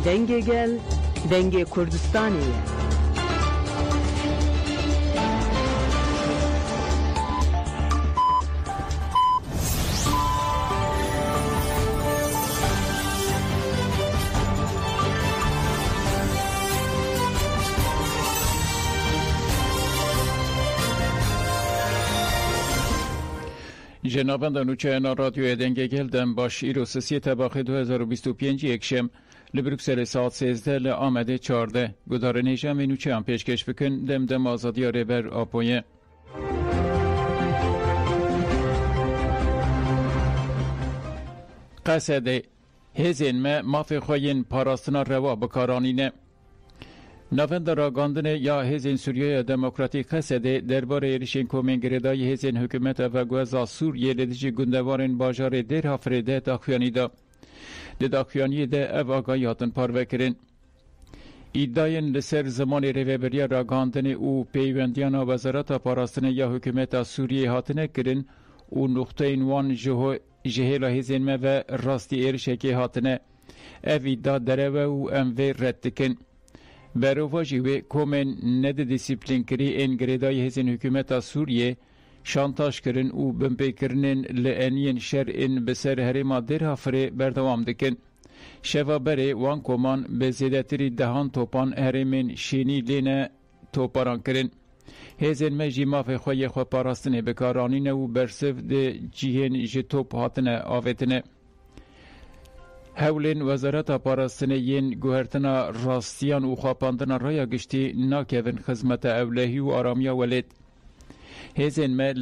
Denge gel, denge Kurdistaniye. جنابان نوچه انا رادیو دنگه گلدن باش ایرو سسی تباخ 2025 یکشم لبروکسل ساعت 13 لآمده 14 گدار نیجم نوچه هم پیشکش بکن دم آزادی ریبر آپویه قصده هزین مافی خوین پاراستنا روا بکارانینه نوند راگاندن یا هزین سوریه دموکراتیک قصده درباره ایرشین کومنگردای هزین حکومت و گوزا سوریه لدیجی گندوارن باجار در هفرده داخیانی دا داخیانی ده او آگاهیاتن پاروکرین ایداین لسر زمان ریوبریا راگاندن او پیوندیان وزارت پاراستن یا حکومت سوریه هاتنه کرن او نقطه اینوان جهیل هزین و راستی ایرشکی هاتنه او ایدا دروه او اموی ردکن برواجی و کومن ند دیسیپلین کری انگریدای هزین حکومت سوریه شانتاش کرن او بمپی کرنن لعنین شرعن بسر هرما در هفره بردوام دکن شوا بره وان کومان به زیدتری دهان توپان هرمین شینی لینه توپاران کرن هزین مجی ماف خوی خو پاراستنه بکارانین و برسف ده جیهن جتوپ هاتنه آویتنه هولین وزارت پاراستنه ین گوهرتنا راستیان و خواپاندنا رaya گشتی ناکوین خدمت اولهی و آرامیا ولید هزین ما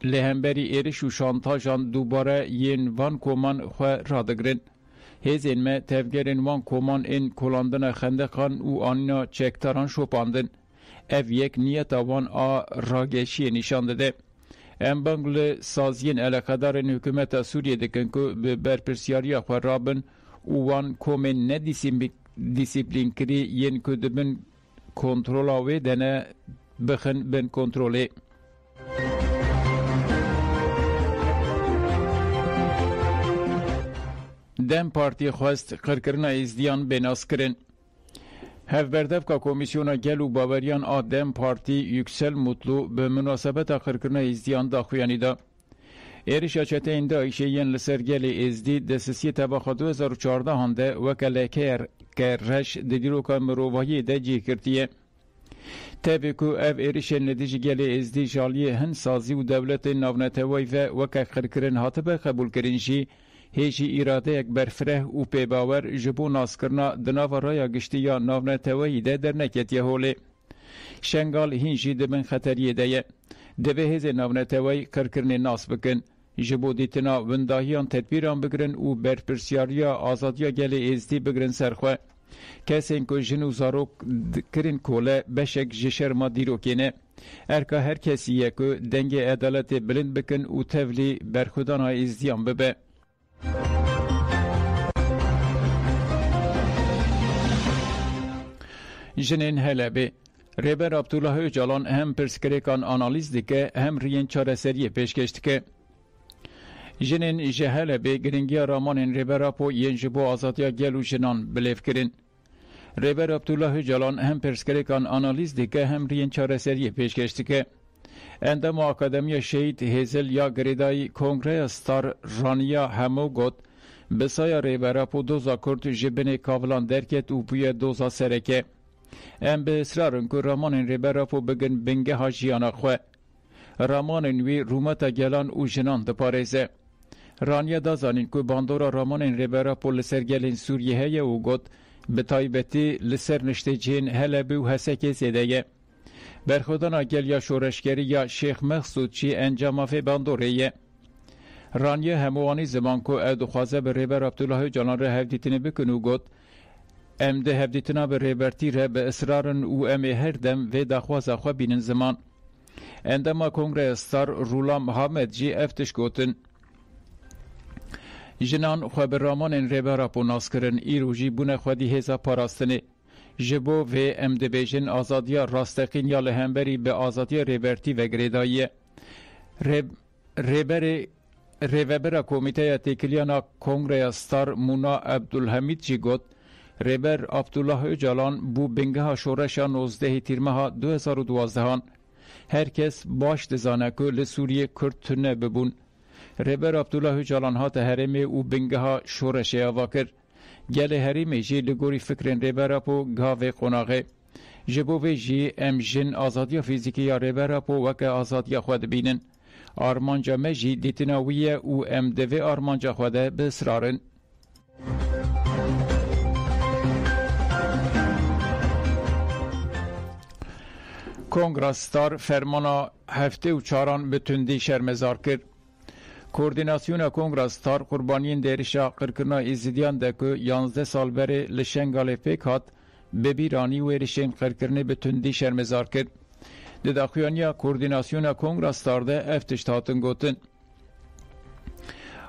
لهمبری ایرش و شانتاجان دوباره ین وان کومان خواه رادگرن هزین ما تفگرین وان کومان این کلاندن خندقان و آنینا چکتران شوپاندن او یک نیت وان راگشی نشان داده ام بانگل سازین علاقدارن حکومت سوریه دکن که به برپرسیاری خواه رابن اوان کومن ندیسیپلین کری ین که دبن کنترول آوه دنه بخن بن کنتروله دم پارتی خواست قرکرن ازدیان بناس کرن هف بردف که کمیسیون گلو باوریان آدم پارتی یکسل مطلو به مناسبت آخرکرنا ازدیان داخویانی دا ایرش اچته این دا ایشه ین لسر گل ازدی دستسی تباخ 2014 هنده وکل کرش دیروکا مروواهی دا جی کرتیه تابی که او ایرشن ندیج گل ازدی جالیه هن سازی و دولت ناونتوی و وکل خرکرن هاتبه قبول کرنشی هیچی اراده یک برفره و پیباور جبو ناس کرنا دناو رایا گشتی یا ناونتوی ده در نکتیه هوله شنگال هینجی دبن خطریه ده دوه هز ناونتوی کرکرن ناس بکن جبو دیتنا ونداهیان تدبیران بگرن و برپرسیاریا آزادیا گل ازدی بگرن سرخواه کسین که جنو زاروک کرن کوله بشک جشر ما دیروکینه ارکا هر کسیه که دنگ عدالت بلند بکن و تولی برخودان های ازدیان ببه جنین هلبه ریبر عبدالله öcalan هم پرسکریکان آنالیز دیگه هم رین چاره سریه پیشکشت که جنین جهلبه گرینگی رامان ریبر اپو ینجبو آزادیا گلو جنان بلیف کرن ریبر عبدالله öcalan هم پرسکریکان آنالیز دیگه هم رین چاره سریه پیشکشت که اندام اکادمی شهید هزل یا گریدای کنگره ستار رانیا همو گوت بسایا ریبر اپو دوزا کرد جبن کاولان درکت و بوی دوزا سرکه ام به اصرارن که رامان ریبر اپو بگن بنگه ها جیانا خواه رامان وی رومتا گلان او جنان دپارزه رانیا دازانین که باندورا رامان ریبر اپو لسر گلین سوریه هیه و گوت به تایبتی لسر نشته جین هلبه و حسک زیده برخودان آگل یا شورشگری یا شیخ مقصود چی انجام آفه باندوره رانیه هموانی زمان که او خوازه به ریبر عبدالله öcalan را هفدیتنه بکنو گوت ام ده هفدیتنا به ریبرتی را به اصرارن او ام هر دم و دخوازه خواه بینن زمان اندما کنگره استار رولام حامد جی افتش گوتن جنان خواه به رامان ریبر اپو ناس کرن ایروژی بونه خودی هزا پاراستنه جبو و ام ده بیجن آزادیا راستقین یا لهمبری به آزادیا ریبرتی و گریدایی ریبر کمیته تکلیانا کنگره استار مونا عبدالحمید جی گوت ریبر عبدالله اوجالان بو بنگه شورش 19 تیرمه 2012 هر کس باش دزانه که لسوریه کرد تنه ببون. ریبر عبدالله اوجالان ها تهرمه او بنگه شورش آوا کرد. گل هریمه جی لگوری فکرین ریبر اپو گاوه قناغه. جبوه جی ام جن آزادی فیزیکی یا ریبر اپو وکه آزادی خود بینن. آرمانجا مجی دیتناویه او ام دوه آرمانجا خود بسرارن. کنگرستار فرمانا هفته و چاران به تندی شرمزار کرد. کوردیناسیون کنگرستار قربانین دیرشا قرکرنا ازیدیان ده که 11 سال بره لشنگال پیک هات به بیرانی و ایرشین قرکرنه به تندی شرمزار کرد. ده داخویانیا کوردیناسیون کنگرستار ده افتشتاتن گوتن.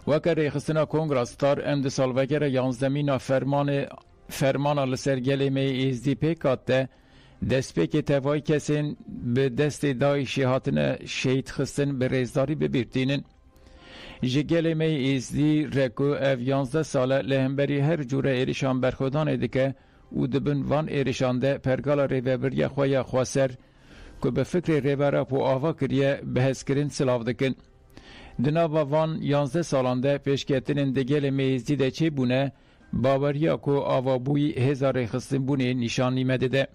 وکر ریخستنا کنگرستار امد سال وگر 11 مینا فرمانا لسرگل می ازدی پیک هات ده دست پیک توای کسین به دست دایشی هاتن شهید خستن به ریزداری ببیرتینن. جگل می ازدی رکو او 11 ساله لهمبری هر جوره ایرشان برخودان ایده که او دبن وان ایرشان ده پرگال ریوبری خواه خواسر که به فکر ریبره پو آوا کریه به هسکرین سلاو دکن. دنابا وان 11 سالان ده پیشکتنین دگل می ازدی ده چه بونه باوریا که آوا بوی هزار خستن بونه نشان نیمده ده.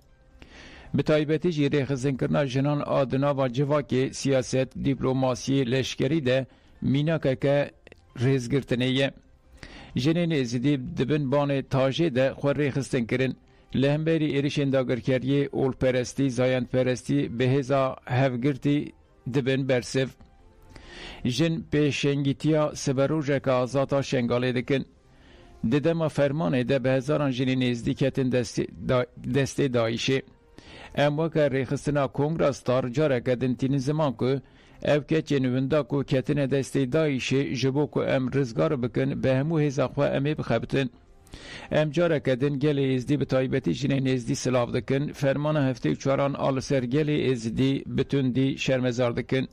به تایبتی جی ریخزن کرنا جنان آدنا و جواک سیاست دیپلوماسی لشکری ده میناکه که ریزگرتنیه. جنین ازیدی دبن بان تاجه ده خور ریخستن کرن لهمبری ایریشن داگرکریه اول پرستی زایند پرستی به هزا هفگرتی دبن برسف. جن پیشنگیتیا سبروجک آزاتا شنگاله دکن. ددما فرمانه ده به هزاران جنین ازدیکتن دست دایشه. اما که ریخستنا کنگرستار جاره کدن تین زمان که او که چنوندا که کتن دستی دایشه جبو که ام رزگار بکن به همو هزاقوه امی بخبتن. ام جاره کدن گل ازدی به تایبتی جنین ازدی سلاف دکن فرمان هفته چاران آل سر گل ازدی بتوندی شرمزار دکن.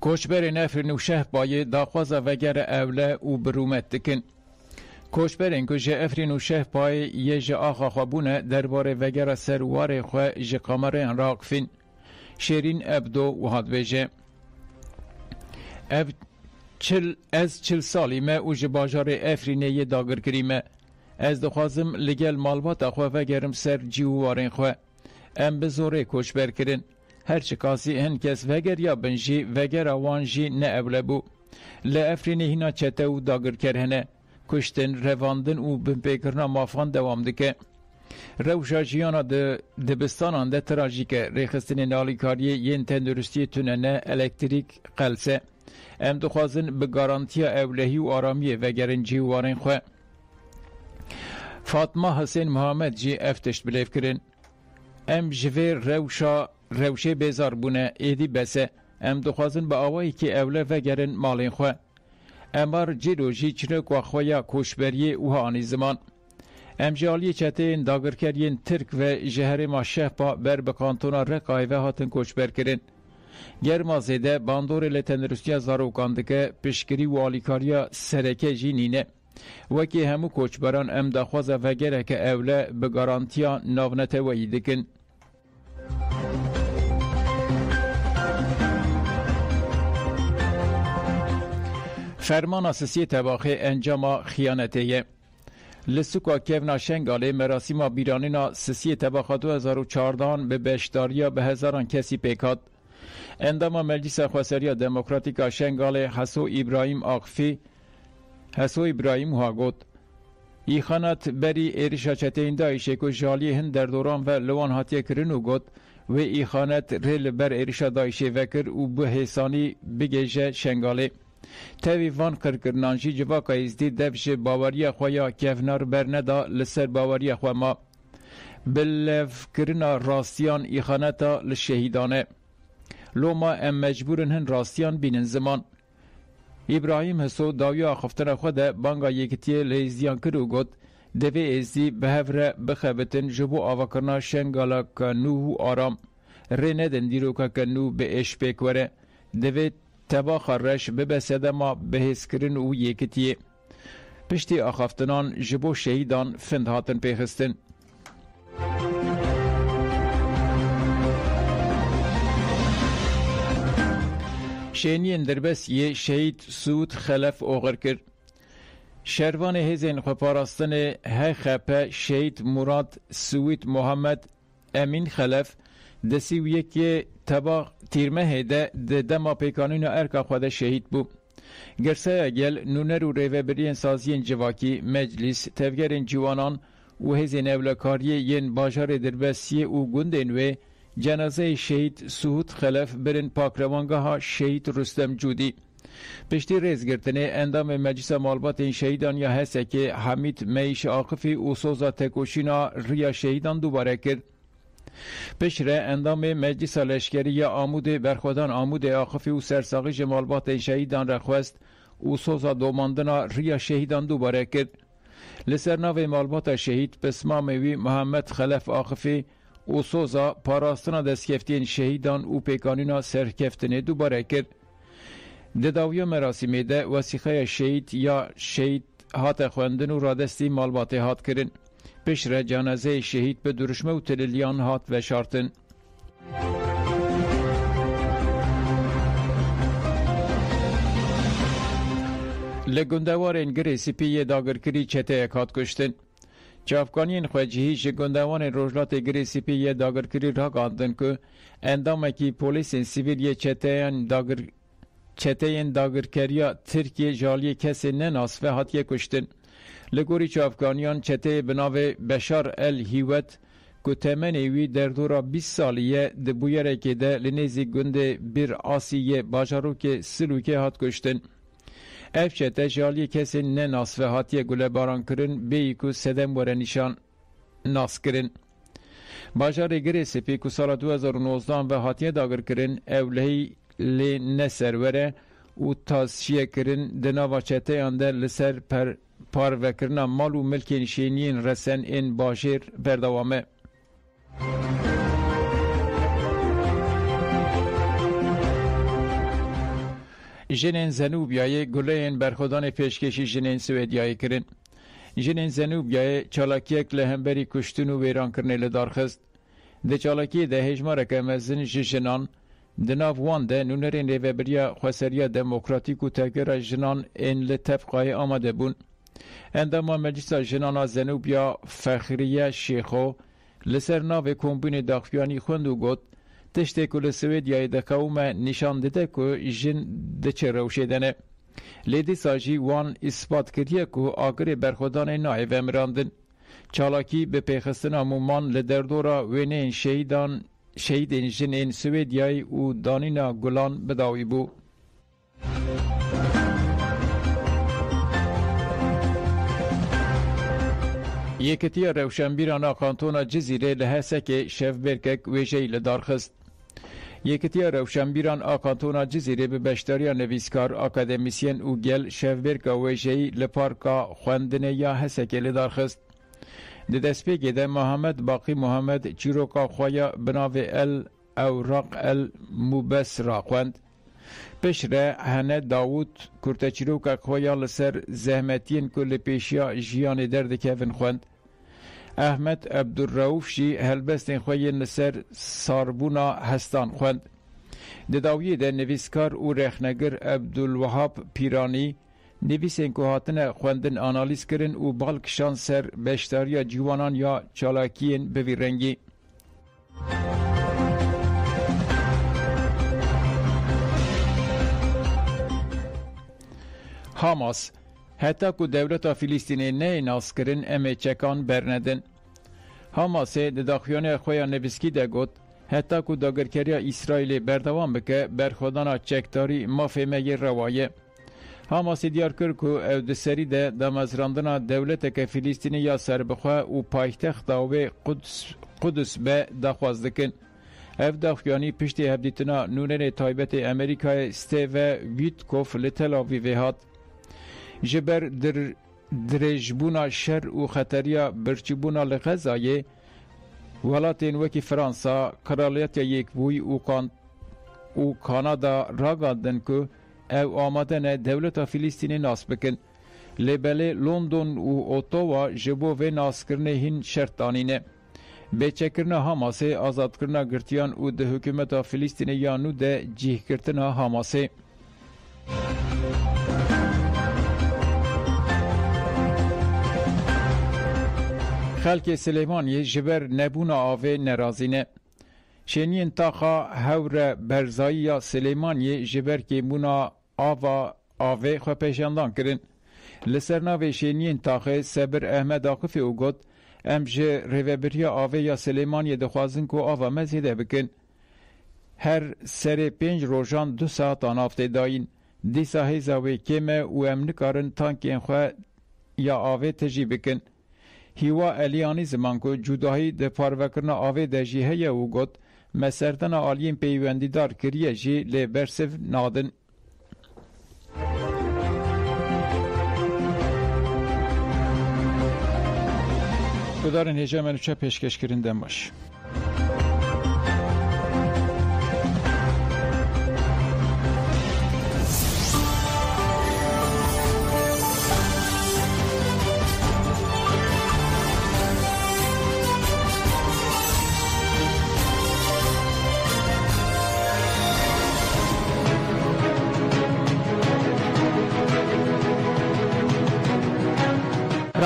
کوچبر نفرین و شه بای داخواز وگر اوله و برومت دکن. کوچبرین که جه افرین و شه بای یه جه آخا خوابونه درباره وگر سروار خواه جه قمرین راقفین. شیرین ابدو و هادویجه. از 40 سالی ما و جه باجار افرینه یه داگر کریمه. از دخوازم لگل مالبات خواه وگرم سر جیووارین خواه. ام بزوره کوچبر کرن. هرچه کاسی هن کس وگر یا بنجی وگر آوانجی نه اوله بو. لافرینه هینا چته و داگر کرهنه. کشتن رواندن و بمپیکرنا مافان دوام دکه. روشا جیانا دبستانان ده تراژیکه ریخستن نالیکاریه ین تندرستی توننه الکتریک قلسه. ام دخوازن به گارانتیا اولهی و آرامی وگرن جیوارن خواه. فاطمه حسین محمد جی افتشت بلیف کرن. ام جوه روشه بیزار بونه ایدی بسه. ام دخوازن به آوایی که اوله وگرن مالین خواه. امار جیروژی چنک و خویا کوشبریه اوها آنی زمان. ام جالی چتین داگرکرین ترک و جهر ما شهپا بر بکانتونا رقای و هاتن کوشبر کرن. گرما زیده باندور لتنرسیا زاروکاندکه پشکری و آلیکاریا سرکه جینینه. وکی همو کوچبران ام دخواز وگره که اوله به گارانتیا ناونته وی دکن. فرمان اساسی تباخی انجام خیانتیه. لسوکا کیونا شنگاله مراسم بیرانینا سسی تباخ 2014 به بشداریا به هزاران کسی پیکاد. اندام مجلس خواسریا دموکراتیکا شنگاله حسو ابراهیم آقفی حسو ابراهیم هاگوت ای خانت بری ایرشا چتین دایشه که جالی هند در دوران و لوان هاتیه کرنو گوت و ای خانت ریل بر ایرشا دایشه وکر و به حسانی بگیجه شنگاله. تاوی وان کرکرنانجی جواکا ازدی دفش باوریا خویا کفنار برندا لسر باوریا خوا ما بلف کرنا راستیان ایخانتا لشهیدانه لو ما ام مجبورن هن راستیان بینن زمان. ابراهیم حسو داویا خفتن خود بانگا یکتیه لیزیان کرو گد دوی ازدی به هفره بخبتن جبو آوکرنا شنگالا کنو و آرام ری ندن دیروکا کنو به اش پیکوره دوی تبا خرش ببسده ما بهز کرن و یکتیه پشتی آخافتنان جبو شهیدان فند هاتن پیخستن. شینین دربس یه شهید سود خلف اوغر کرد. شروان هزین خپاراستن ه خپه شهید مراد سوید محمد امین خلف دسی و یکی تبا تیرمه هده ده دما پیکانون ارکا خود شهید بو. گرسه اگل نونر و ریوبرین سازین جواکی مجلس تفگرین جوانان و هزین اولکاری ین باجار دربسیه و گندین و جنازه شهید سهود خلف برن پاکروانگاه شهید رستم جودی. پشتی ریز گرتنه اندام مجلس مالبات این شهیدان یا هسته که حمید میش آقفی و سوزا تکوشینا ریا شهیدان دوباره کرد. پشره اندام مجلس لشکری یا آمود برخودان آمود آقفی و سرساقی جمالبات این شهیدان رخوست و سوزا دوماندنا ریا شهیدان دوباره کرد. لسرناو مالبات شهید بسماموی محمد خلف آقفی و سوزا پاراستنا دستکفتین شهیدان و پیکانینا سرکفتنه دوباره کرد. دداوی مراسمی ده وسیقه شهید یا شهید هات خوندن و رادستی مالبات هات کرن. پشره جنازه شهید به درشمه و تلیلیان هات و شارتن. لگندوارین گری سپی داگرکری چته اکات کشتن. چافکانین خواجهی جگندوان روجلات گری سپی داگرکری را گاندن که اندامه کی پولیس سیویل چتهین داگرکریا ترکیه جالی کسی نناس و هاتیه کشتن. لگوری چافکانیان چته بناو بشار الهیوت که تمنیوی در دورا 20 سالیه دبویره که ده لنیزی گنده بیر آسیه باجارو که سلوکه هات کشتن. اف چته جالی کسی نناس و هاتیه گله باران کرن بیی که سدم وره نشان ناس کرن. باجار گری سپی که سال 2019 و هاتیه داگر کرن اولهی لی نسروره و تاسیه کرن دناوا چته اندر لسر پر پاروکرنا مال و ملک نشینین رسن این باشیر بردوامه. جنین زنوبیای گلهین برخودان پیشکشی جنین سویدیای کرن. جنین زنوبیای چالاکیک لهمبری کشتن و ویران کرنه لدارخست. ده چالاکی ده هجماره که مزن جنان دناف وان ده نونرین ریوبریا خسریا دموکراتیک و تغییر جنان این لطفقای آمده بون. انداما مجلس جنانا زنوبیا فخریه شیخو لسر ناو کمبین داخفیانی خوندو گوت تشتی که لسویدیای ده قوم نشان دده که جن ده چه روشیدنه. لیدی ساجی وان اثبات کریه که آگر برخودان نایو امراندن. چالاکی به پیخستن مومان لدردورا وینین شهیدین جنین سویدیای و دانینا گلان بداوی بو. یکتیا روشنبیرانا کانتونا جزیره لحسک شفبرکک ویژهی لدارخست. یکتیا روشنبیران آکانتونا جزیره به بشتاریا نویسکار اکادمیسین و گل شفبرکا ویژهی لپارکا خوندنه یا حسک لدارخست. ده دسپیگی ده محمد باقی محمد چیروکا خوایا بناو اوراق المبصرا خوند. پشره هنه داوود کرته چیروکا خوایا لسر زحمتین کل پیشیا جیان درد کفن خوند. احمد عبدالرؤوف جی هلبستین خواهی لسر ساربونا هستان خوند. ده داویه ده نویسکار و رخنگر عبدالوهاب پیرانی نویسین که هاتنه خوندن آنالیز کرن و بالکشان سر بشتاریا جوانان یا چالاکین بوی رنگی. حماس حتی که دولت فلسطینی نه ناس کرن امی چکان برندن. حماس ده داخیان خویا نویسکی ده گوت حتی که داگرکریا اسرائیل بردوام بکه برخودانا چکتاری مافهمه روایه. حماس دیار کرد که او ده سری ده دمزراندنا دولت که فلسطینی یا سربخواه و پایتخت و قدس به دخواست دکن. او داخیانی پشتی هبدیتنا نونن تایبت امریکای ستیو ویتکوف لتل آویوی هات. جبر در درجبونا شر و خطریا برچبونا لغزایه ولاتین وکی فرانسا کرالیت یک بوی و کانادا راگاندن که او آمدن دولت فلسطین ناس بکن لبله لندن و اوتاوا جبو و ناس کرنه هین شرطانینه بیچکرنه حماسه آزاد کرنه گرتیان و ده حکومت فلسطین یانو ده جیه کرتنه حماسه خلک سلیمانی جبر نبونا آوه نرازینه شنین تاخا هور برزایی یا سلیمانی جبر که مونا آوه خو پیشاندان کرن لسرناوی شنین تاخه سبر احمد آقفی او گد امجه رویبریا آوه یا سلیمانی دخوازن که آوه مزیده بکن هر سر 5 روزان 2 ساعت آنافته داین دیسا هیزاوی کمه و امنکارن تانکین خواه یا آوه تجی بکن هیوا الیانی زمان که جدایی ده پاروکرنا آوه ده جیهه او گد مسردن آلین پیوندی دار کریه جی لی برسف نادن. بدارن هجا منوچه پیشکش کردن باش.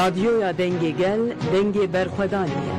رادیویا دنگی گل دنگی برخودانیه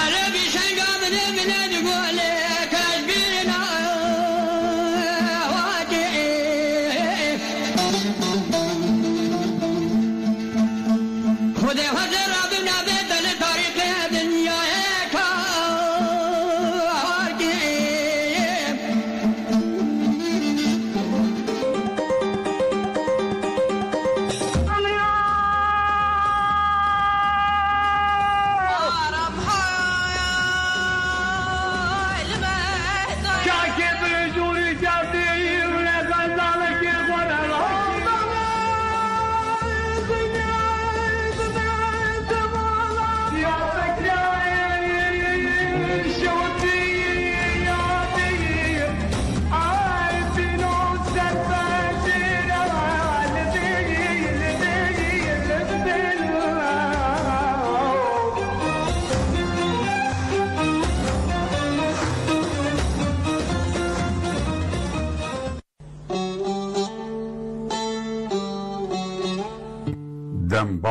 Arabi Şengal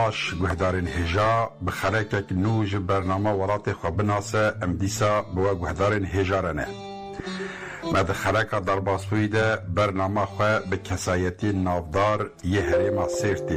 باش گهدارین هجا بخلکک نوج برنامه ولات خواه بناسه امدیسا بوا گهدارین هجارنه. مد خلک درباسوی ده برنامه خواه به کسایتی نافدار یه هریما سیرتی.